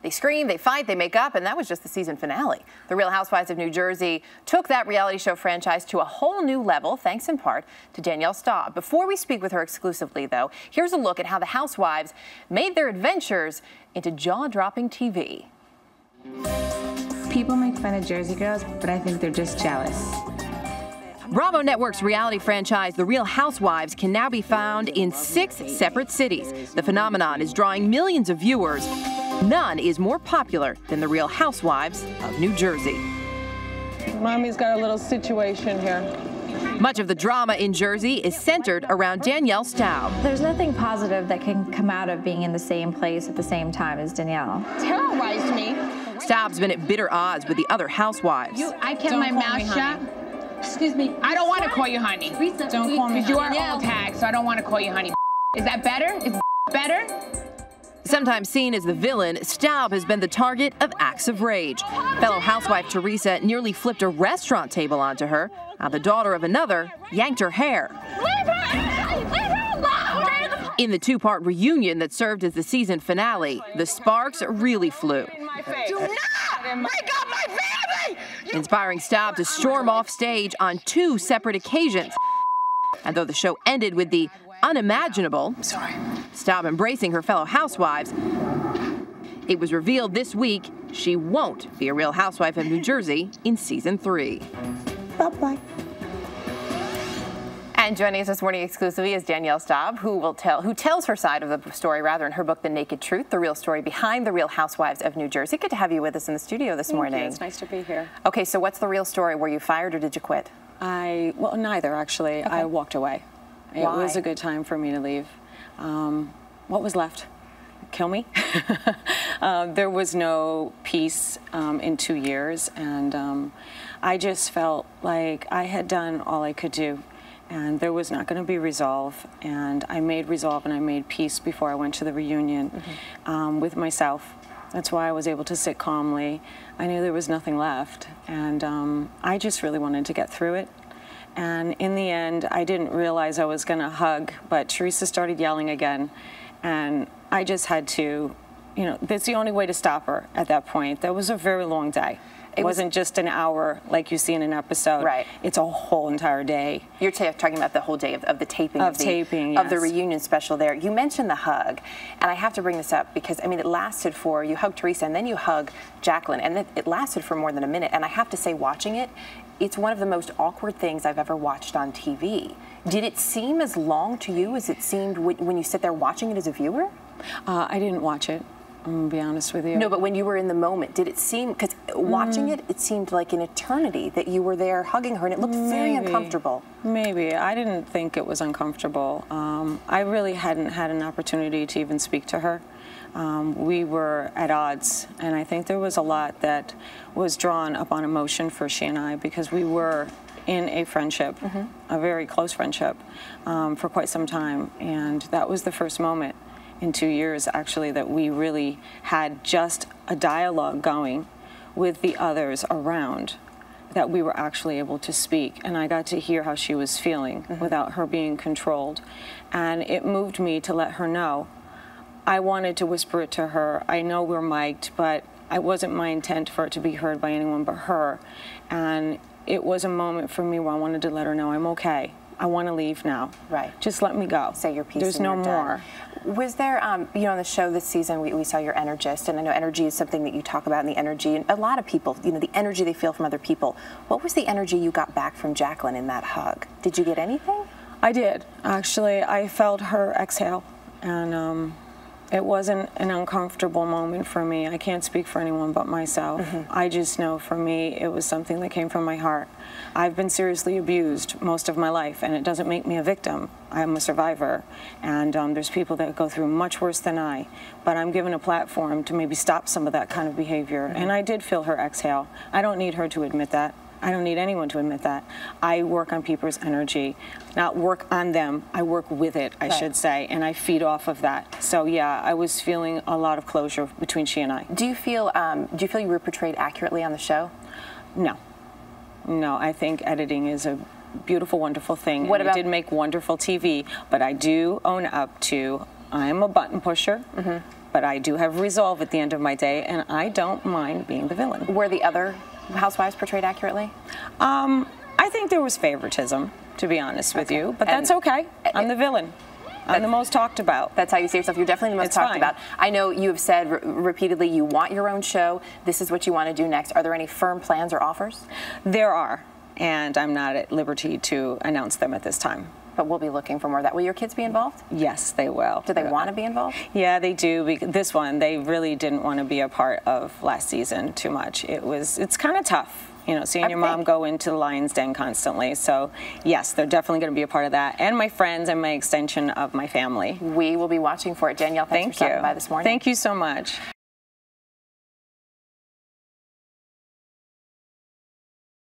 They scream, they fight, they make up, and that was just the season finale. The Real Housewives of New Jersey took that reality show franchise to a whole new level, thanks in part to Danielle Staub. Before we speak with her exclusively, though, here's a look at how the Housewives made their adventures into jaw-dropping TV. People make fun of Jersey girls, but I think they're just jealous. Bravo Network's reality franchise, The Real Housewives, can now be found in 6 separate cities. The phenomenon is drawing millions of viewers. None is more popular than The Real Housewives of New Jersey. Mommy's got a little situation here. Much of the drama in Jersey is centered around Danielle Staub. There's nothing positive that can come out of being in the same place at the same time as Danielle. Terrorized me. Staub's been at bitter odds with the other housewives. I kept my mouth shut. Excuse me. I don't want to call you honey. Don't call me honey. Because you are old hag, so I don't want to call you honey. Is that better? Is better? Sometimes seen as the villain, Staub has been the target of acts of rage. Fellow housewife Teresa nearly flipped a restaurant table onto her, while the daughter of another yanked her hair. Leave her alone! In the 2-part reunion that served as the season finale, the sparks really flew, Do not break up my family! inspiring Staub to storm off stage on 2 separate occasions. And though the show ended with the unimaginable, Staub embracing her fellow housewives, it was revealed this week she won't be a Real Housewife of New Jersey in season 3. Bye-bye. And joining us this morning exclusively is Danielle Staub, who tells her side of the story, rather, in her book, The Naked Truth, the real story behind the Real Housewives of New Jersey. Good to have you with us in the studio this morning. Thank you. It's nice to be here. Okay, so what's the real story? Were you fired or did you quit? Well, neither, actually. Okay. I walked away. Why? It was a good time for me to leave. What was left? Kill me? There was no peace in 2 years, and I just felt like I had done all I could do. And there was not going to be resolve, and I made resolve and I made peace before I went to the reunion with myself. That's why I was able to sit calmly. I knew there was nothing left, and I just really wanted to get through it. And in the end, I didn't realize I was going to hug, but Teresa started yelling again, and I just had to, that's the only way to stop her at that point. That was a very long day. It wasn't just an hour like you see in an episode. Right. It's a whole entire day. You're talking about the whole day of the taping of the reunion special there. You mentioned the hug, and I have to bring this up because, I mean, it lasted for, you hug Teresa and then you hug Jacqueline, and it lasted for more than a minute. And I have to say, watching it, it's one of the most awkward things I've ever watched on TV. Did it seem as long to you as it seemed when you sit there watching it as a viewer? I didn't watch it. I'm going to be honest with you. No, but when you were in the moment, did it seem, because watching it seemed like an eternity that you were there hugging her, and it looked very uncomfortable. Maybe. I didn't think it was uncomfortable. I really hadn't had an opportunity to even speak to her. We were at odds, and I think there was a lot that was drawn up on emotion for she and I, because we were in a friendship, a very close friendship, for quite some time, and that was the first moment in 2 years, actually, that we really had just a dialogue going with the others around, that we were actually able to speak. And I got to hear how she was feeling without her being controlled. And it moved me to let her know. I wanted to whisper it to her. I know we're mic'd, but it wasn't my intent for it to be heard by anyone but her. And it was a moment for me where I wanted to let her know I'm okay. I want to leave now. Right. Just let me go. Say your piece. There's no more. Was there, on the show this season, we saw your energist, and I know energy is something that you talk about in the energy, and a lot of people, the energy they feel from other people. What was the energy you got back from Jacqueline in that hug? Did you get anything? I did. Actually, I felt her exhale, and it wasn't an uncomfortable moment for me. I can't speak for anyone but myself. I just know for me, it was something that came from my heart. I've been seriously abused most of my life, and it doesn't make me a victim. I'm a survivor, and there's people that go through much worse than I, but I'm given a platform to maybe stop some of that kind of behavior, and I did feel her exhale. I don't need her to admit that. I don't need anyone to admit that. I work on people's energy, not work on them. I work with it, I should say, and I feed off of that. So yeah, I was feeling a lot of closure between she and I. Do you feel you were portrayed accurately on the show? No. No, I think editing is a beautiful, wonderful thing. What about? It did make wonderful TV, but I do own up to I'm a button pusher. but I do have resolve at the end of my day, and I don't mind being the villain. Were the other housewives portrayed accurately? I think there was favoritism, to be honest with you, but that's okay. I'm the villain. I'm the most talked about. That's how you see yourself. You're definitely the most talked about. I know you have said repeatedly you want your own show. This is what you want to do next. Are there any firm plans or offers? There are, and I'm not at liberty to announce them at this time. But we'll be looking for more of that. Will your kids be involved? Yes, they will. Do they want to be involved? Yeah, they do. This one, they really didn't want to be a part of last season too much. It's kind of tough. You know, seeing your mom go into the lion's den constantly. So, yes, they're definitely going to be a part of that. And my friends and my extension of my family. We will be watching for it. Danielle, thanks for stopping by this morning. Thank you so much.